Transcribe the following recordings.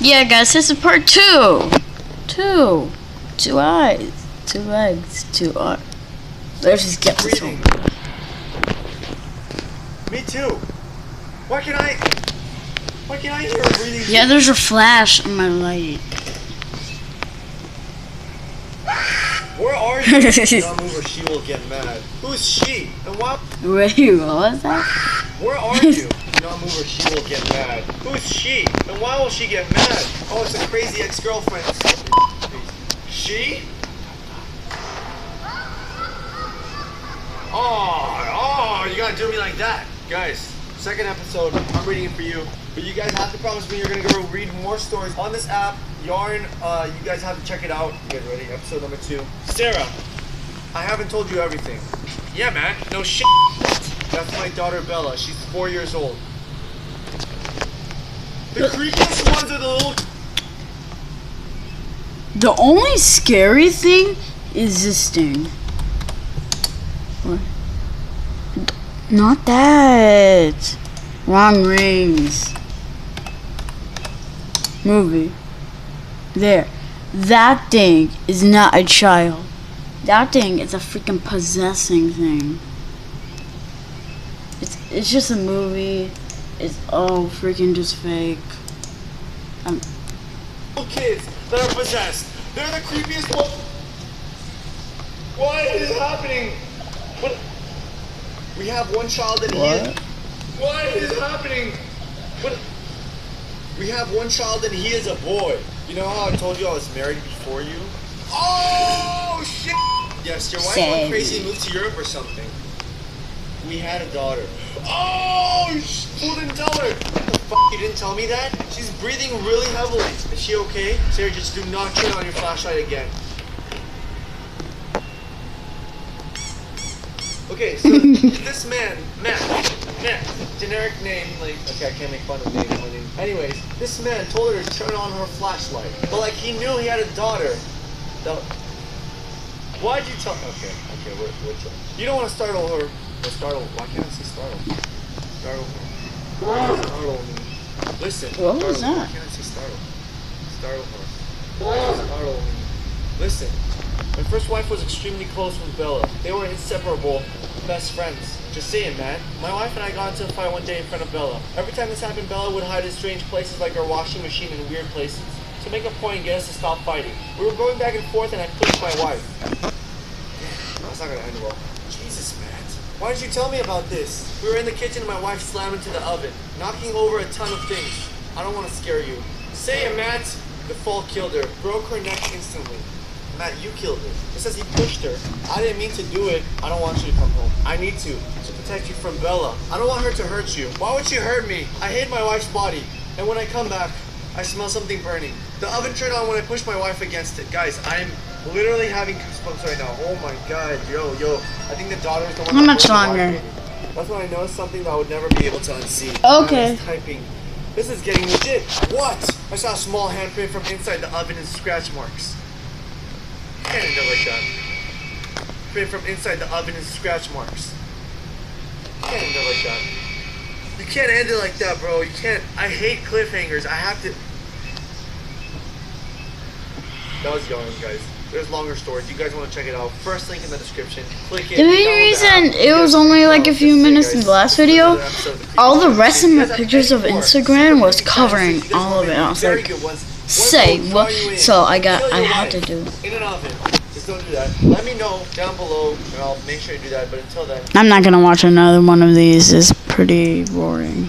Yeah, guys, this is part 2. 2 eyes, 2 legs, 2 arms. Let's just get this one. Me too. Why can't I hear her breathing? Yeah, there's a flash on my light. Where are you? Do not move or she will get mad. Who's she? And what? Wait, what was that? Where are you? Do not move or she will get mad. Who's she? And why will she get mad? Oh, it's a crazy ex-girlfriend. She? Oh, you gotta do me like that. Guys, second episode, I'm reading it for you. But you guys have to promise me you're gonna go read more stories on this app. Yarn, you guys have to check it out. You guys ready? Episode number 2. Sarah, I haven't told you everything. Yeah, man. No shit. That's my daughter Bella. She's 4 years old. The creepiest ones are the little... The only scary thing is this thing. What? Not that. Wrong rings. Movie. There. That thing is not a child. That thing is a freaking possessing thing. It's just a movie. It's all freaking just fake. Little kids that are possessed. They're the creepiest ones. What is happening? What? We have one child and What is happening? What? We have one child and he is a boy. You know how I told you I was married before you? Oh shit! Yes, your wife went crazy and moved to Europe or something. We had a daughter. Oh, who didn't tell her? What the fuck? You didn't tell me that? She's breathing really heavily. Is she okay? Sarah, just do not turn on your flashlight again. Okay, so this man, Matt, generic name, like, okay, I can't make fun of names. Anyways, this man told her to turn on her flashlight, but like he knew he had a daughter. Why'd you tell? Okay, we're you don't want to startle her. Or startle? Why can't I say startle? Startle her. Startle me. Listen. What was that? Why can't I say startle? Startle her. Startle me. Listen. My first wife was extremely close with Bella. They were inseparable, best friends. Just saying, man. My wife and I got into a fight one day in front of Bella. Every time this happened, Bella would hide in strange places like our washing machine and weird places to make a point and get us to stop fighting. We were going back and forth and I pushed my wife. That's not gonna end well. Jesus, man. Why didn't you tell me about this? We were in the kitchen and my wife slammed into the oven, knocking over a ton of things. I don't want to scare you. Say it, Matt. The fall killed her. Broke her neck instantly. Matt, you killed her. It says he pushed her. I didn't mean to do it. I don't want you to come home. I need to protect you from Bella. I don't want her to hurt you. Why would she hurt me? I hate my wife's body. And when I come back, I smell something burning. The oven turned on when I pushed my wife against it. Guys, I'm literally having goosebumps right now. Oh my god, yo. I think the daughter is the one. How much longer? That's when I noticed something that I would never be able to unsee. Okay. I was typing. This is getting legit. What? I saw a small handprint from inside the oven and scratch marks. You can't end it like that. Print from inside the oven and scratch marks. You can't end it like that. You can't end it like that, bro. You can't. I hate cliffhangers. I have to. That was yarn, guys. There's longer stories. You guys want to check it out? First link in the description. Click it. The main reason it was only like a few minutes in the last video, all the rest of my pictures of Instagram was covering all of it. I was like, say what? So I had to do. In an oven. Just don't do that. Let me know down below, and I'll make sure you do that. But until then, I'm not gonna watch another one of these. It's pretty boring.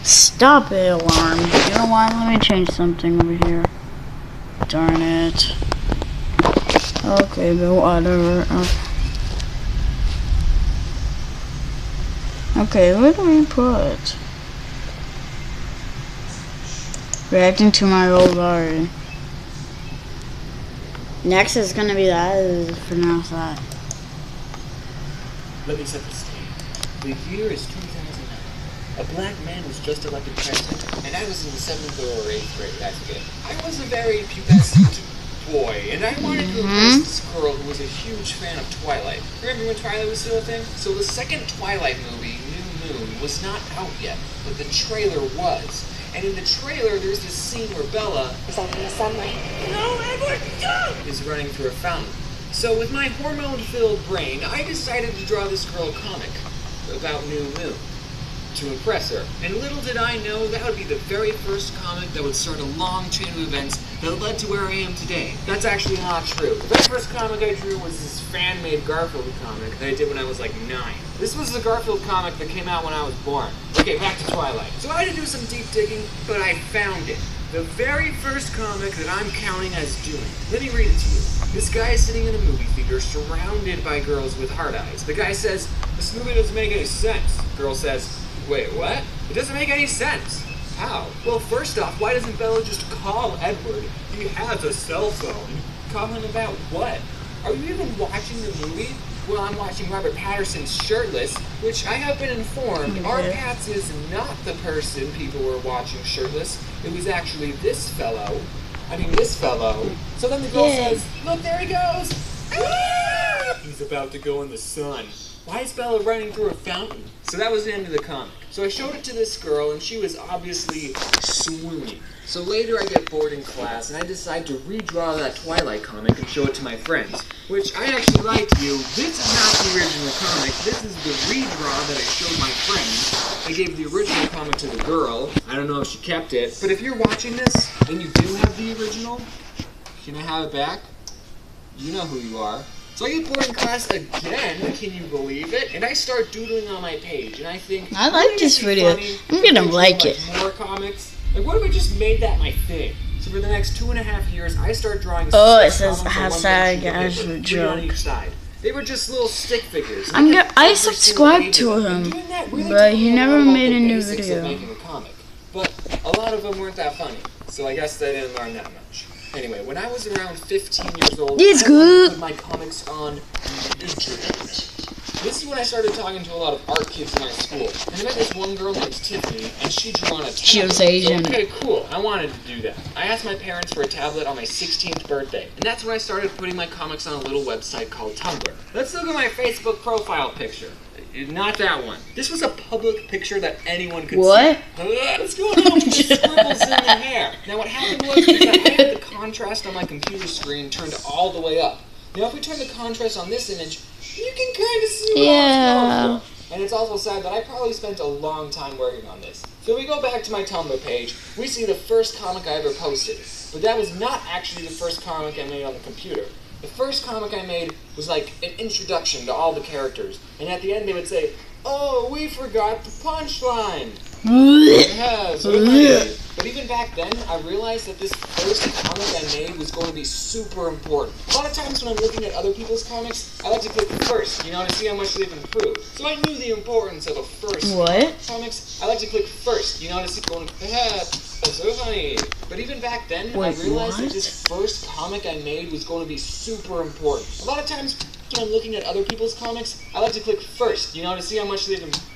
Stop it, alarm. You know what? Let me change something over here. Darn it. Okay, but whatever. Okay, what do we put? Reacting to my old art. Next is gonna be that. Pronounce that. Let me set the stage. The year is 2009. A black man was just elected president, and I was in the 7th or 8th grade, I forget. I was a very pubescent boy, and I wanted to impress this girl who was a huge fan of Twilight. Remember when Twilight was still a thing? So the second Twilight movie, New Moon, was not out yet, but the trailer was. And in the trailer, there's this scene where Bella is out in the sunlight. No, Edward, no! Is running through a fountain. So with my hormone-filled brain, I decided to draw this girl a comic about New Moon to impress her. And little did I know that would be the very first comic that would start a long chain of events that led to where I am today. That's actually not true. The very first comic I drew was this fan-made Garfield comic that I did when I was like 9. This was the Garfield comic that came out when I was born. Okay, back to Twilight. So I had to do some deep digging, but I found it. The very first comic that I'm counting as doing. Let me read it to you. This guy is sitting in a movie theater surrounded by girls with hard eyes. The guy says, "This movie doesn't make any sense." Girl says, "Wait, what? It doesn't make any sense." How? Well, first off, why doesn't Bella just call Edward? He has a cell phone. Call him about what? Are you even watching the movie? Well, I'm watching Robert Pattinson's Shirtless, which I have been informed, our Pats is not the person people were watching shirtless. It was actually this fellow. So then the girl says, "Look, there he goes!" Ah! He's about to go in the sun. Why is Bella running through a fountain? So that was the end of the comic. So I showed it to this girl, and she was obviously swooning. So later I get bored in class, and I decide to redraw that Twilight comic and show it to my friends. Which I actually lied to you. This is not the original comic. This is the redraw that I showed my friends. I gave the original comic to the girl. I don't know if she kept it. But if you're watching this, and you do have the original, can I have it back? You know who you are. So I get bored in class again, can you believe it? And I start doodling on my page, and I think, I like this video. I'm gonna like it. More comics. Like, what if I just made that my thing? So for the next 2.5 years, I start drawing. Oh, it says hashtag as a joke. On each side. They were just little stick figures. I subscribed to him, but he never made a new video. Making a comic. But a lot of them weren't that funny, so I guess they didn't learn that much. Anyway, when I was around 15 years old, it's I good. put my comics on the internet. This is when I started talking to a lot of art kids in my school. And I met this one girl named Tiffany, and she drew on a tablet. She was Asian. So, okay, cool. I wanted to do that. I asked my parents for a tablet on my 16th birthday. And that's when I started putting my comics on a little website called Tumblr. Let's look at my Facebook profile picture. Not that one. This was a public picture that anyone could see. What's going on with the scribbles in the hair? Now what happened was that I had the contrast on my computer screen turned all the way up. Now if we turn the contrast on this image, you can kind of see what I was going for. And it's also sad that I probably spent a long time working on this. So we go back to my Tumblr page, we see the first comic I ever posted. But that was not actually the first comic I made on the computer. The first comic I made was like an introduction to all the characters. And at the end they would say, "Oh, we forgot the punchline." Yeah, so funny. But even back then, I realized that this first comic I made was going to be super important. A lot of times when I'm looking at other people's comics, I like to click first, to see how much they've improved. So I knew the importance of a first. Comics, I like to click first, to see going, that's so funny. But even back then, I realized that this first comic I made was going to be super important. A lot of times when I'm looking at other people's comics, I like to click first, to see how much they've improved.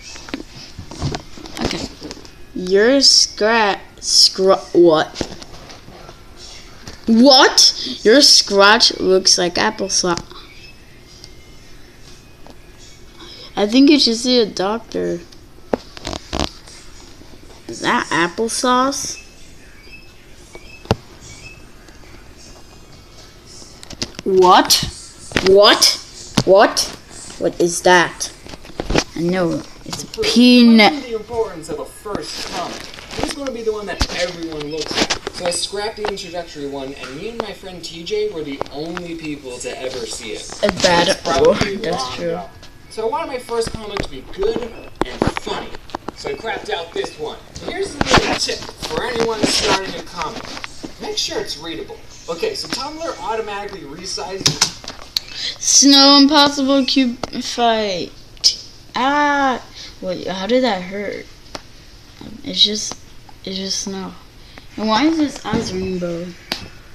Okay. Your what? What? Your scratch looks like applesauce. I think you should see a doctor. Is that applesauce? What? What is that? I know. It's a peanut. The importance of a first comic. This is going to be the one that everyone looks at. So I scrapped the introductory one, and me and my friend TJ were the only people to ever see it. That's true. So I wanted my first comic to be good and funny. So I crapped out this one. Here's a little tip for anyone starting a comic. Make sure it's readable. Okay, so Tumblr automatically resizes. Snow Impossible Cube Fight. Ah! Wait, how did that hurt? It's just snow. And why is his eyes rainbow?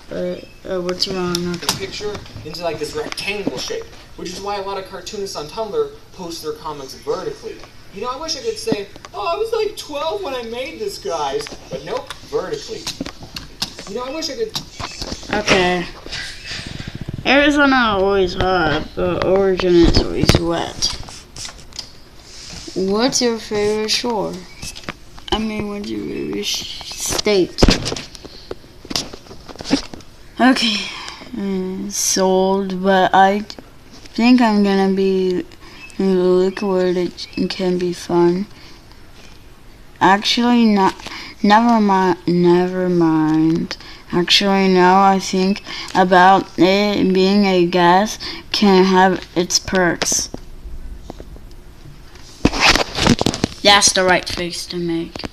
What's wrong? The picture into like this rectangle shape, which is why a lot of cartoonists on Tumblr post their comics vertically. I wish I could say, oh, I was like 12 when I made this, guys. But nope, vertically. I wish I could... Okay. Arizona always hot, but Oregon is always wet. What's your favorite shore? I mean, what's your favorite state? Okay, sold, but I think I'm gonna be liquid. It can be fun. Actually, not. Never mind. Actually, now I think about it, being a gas can have its perks. That's the right face to make.